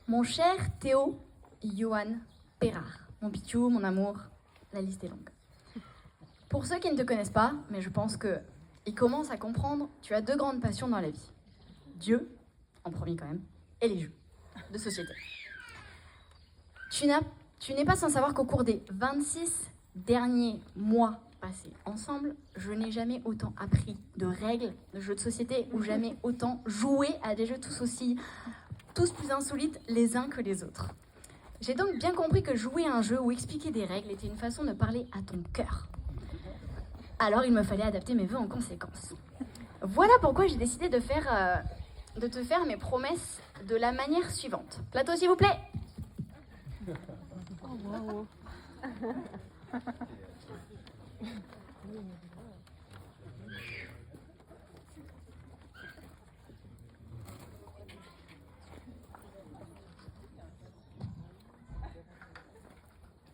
Mon cher Théo Johan Perrard, mon pichou, mon amour, la liste est longue. Pour ceux qui ne te connaissent pas, mais je pense qu'ils commencent à comprendre, tu as deux grandes passions dans la vie. Dieu, en premier quand même, et les jeux de société. Tu n'es pas sans savoir qu'au cours des 26 derniers mois passés ensemble, je n'ai jamais autant appris de règles de jeux de société ou jamais autant joué à des jeux tous plus insolites les uns que les autres. J'ai donc bien compris que jouer à un jeu ou expliquer des règles était une façon de parler à ton cœur. Alors il me fallait adapter mes vœux en conséquence. Voilà pourquoi j'ai décidé de te faire mes promesses de la manière suivante. Plateau s'il vous plaît. Oh, wow.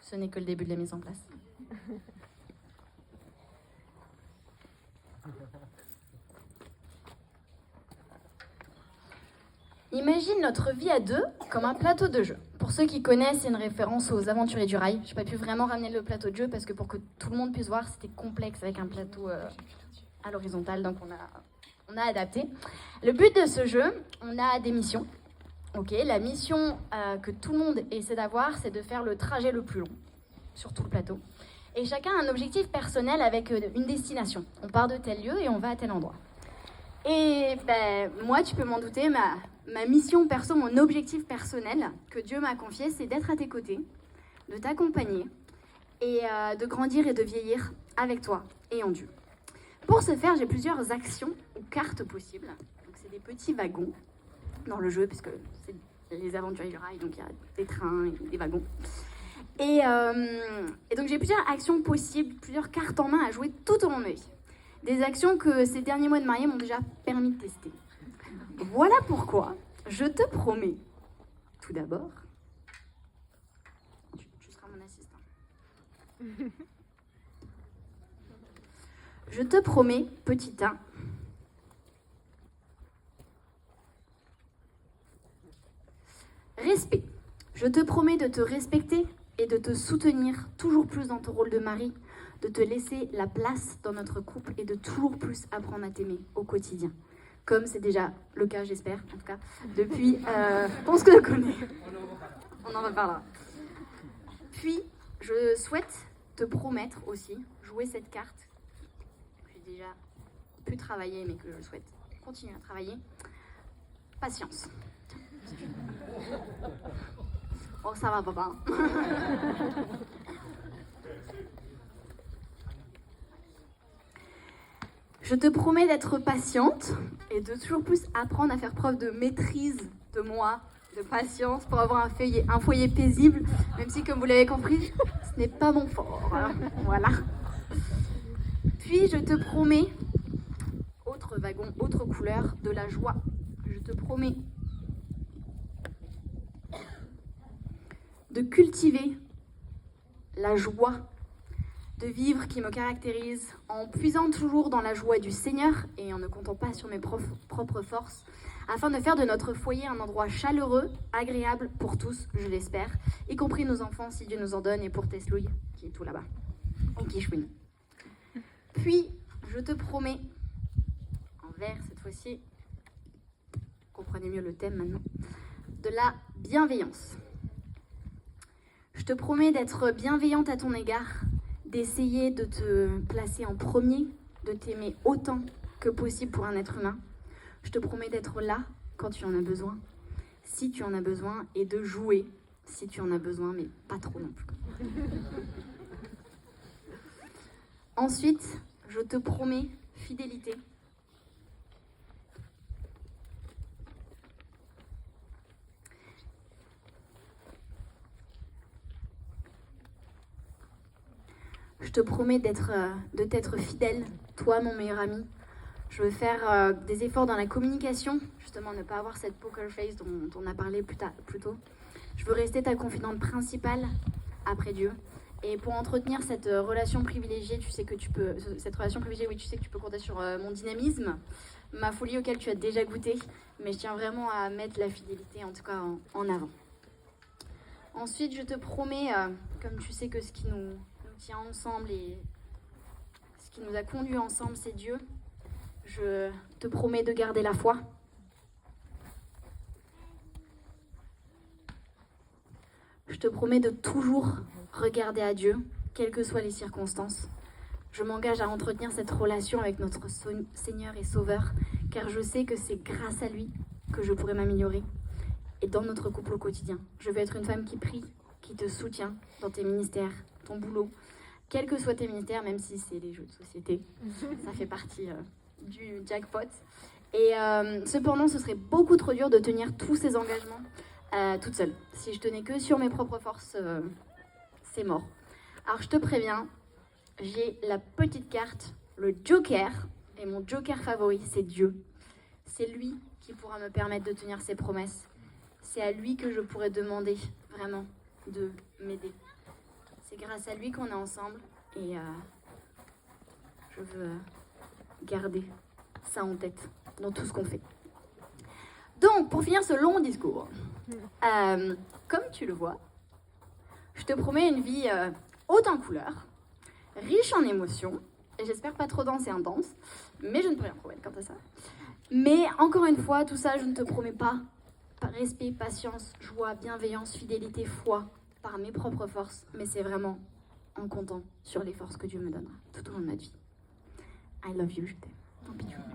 Ce n'est que le début de la mise en place. Imagine notre vie à deux comme un plateau de jeu. Pour ceux qui connaissent, c'est une référence aux Aventuriers du Rail. Je n'ai pas pu vraiment ramener le plateau de jeu parce que pour que tout le monde puisse voir, c'était complexe avec un plateau à l'horizontale, donc on a adapté. Le but de ce jeu, on a des missions. La mission que tout le monde essaie d'avoir, c'est de faire le trajet le plus long sur tout le plateau. Et chacun a un objectif personnel avec une destination. On part de tel lieu et on va à tel endroit. Et moi, tu peux m'en douter, ma mission perso, mon objectif personnel que Dieu m'a confié, c'est d'être à tes côtés, de t'accompagner et de grandir et de vieillir avec toi et en Dieu. Pour ce faire, j'ai plusieurs actions ou cartes possibles. Donc, c'est des petits wagons dans le jeu, puisque c'est les Aventuriers du Rail, donc il y a des trains et des wagons. Et donc j'ai plusieurs actions possibles, plusieurs cartes en main à jouer tout au long de ma vie. Des actions que ces derniers mois de mariée m'ont déjà permis de tester. Voilà pourquoi je te promets, tout d'abord, tu seras mon assistant. Je te promets, petit 1, respect. Je te promets de te respecter et de te soutenir toujours plus dans ton rôle de mari, de te laisser la place dans notre couple et de toujours plus apprendre à t'aimer au quotidien. Comme c'est déjà le cas, j'espère, en tout cas, depuis on se connaît. On en reparlera. Puis, je souhaite te promettre aussi, jouer cette carte, que j'ai déjà pu travailler, mais que je souhaite continuer à travailler. Patience. Oh, ça va, papa. Je te promets d'être patiente et de toujours plus apprendre à faire preuve de maîtrise de moi, de patience pour avoir un foyer paisible, même si, comme vous l'avez compris, ce n'est pas mon fort. Voilà. Puis, je te promets, autre wagon, autre couleur, de la joie. Je te promets de cultiver la joie de vivre qui me caractérise en puisant toujours dans la joie du Seigneur et en ne comptant pas sur mes propres forces, afin de faire de notre foyer un endroit chaleureux, agréable pour tous, je l'espère, y compris nos enfants si Dieu nous en donne, et pour Teslouille, qui est tout là-bas, et qui chouine. Puis, je te promets, en vert cette fois-ci, comprenez mieux le thème maintenant, de la bienveillance. Je te promets d'être bienveillante à ton égard, d'essayer de te placer en premier, de t'aimer autant que possible pour un être humain. Je te promets d'être là quand tu en as besoin, si tu en as besoin, et de jouer si tu en as besoin, mais pas trop non plus. Ensuite, je te promets fidélité. Je te promets de t'être fidèle, toi mon meilleur ami. Je veux faire des efforts dans la communication, justement ne pas avoir cette poker face dont on a parlé plus tôt. Je veux rester ta confidente principale après Dieu. Et pour entretenir cette relation privilégiée, tu sais que tu peux compter sur mon dynamisme, ma folie auquel tu as déjà goûté. Mais je tiens vraiment à mettre la fidélité, en tout cas, en avant. Ensuite, je te promets, comme tu sais que ce qui nous tient ensemble et ce qui nous a conduits ensemble, c'est Dieu, je te promets de garder la foi. Je te promets de toujours regarder à Dieu, quelles que soient les circonstances. Je m'engage à entretenir cette relation avec notre Seigneur et Sauveur, car je sais que c'est grâce à lui que je pourrai m'améliorer. Et dans notre couple au quotidien, je veux être une femme qui prie, qui te soutient dans tes ministères, ton boulot, quels que soient tes ministères, même si c'est les jeux de société, ça fait partie du jackpot. Et cependant, ce serait beaucoup trop dur de tenir tous ces engagements toute seule. Si je tenais que sur mes propres forces, c'est mort. Alors je te préviens, j'ai la petite carte, le Joker, et mon Joker favori, c'est Dieu. C'est lui qui pourra me permettre de tenir ses promesses. C'est à lui que je pourrais demander vraiment de m'aider. C'est grâce à lui qu'on est ensemble et je veux garder ça en tête dans tout ce qu'on fait. Donc, pour finir ce long discours, comme tu le vois, je te promets une vie haute en couleurs, riche en émotions, et j'espère pas trop dense et intense, mais je ne peux rien promettre quant à ça. Mais encore une fois, tout ça, je ne te promets pas respect, patience, joie, bienveillance, fidélité, foi, par mes propres forces, mais c'est vraiment en comptant sur les forces que Dieu me donnera tout au long de ma vie. I love you, je t'aime. Tant pis, tu vois.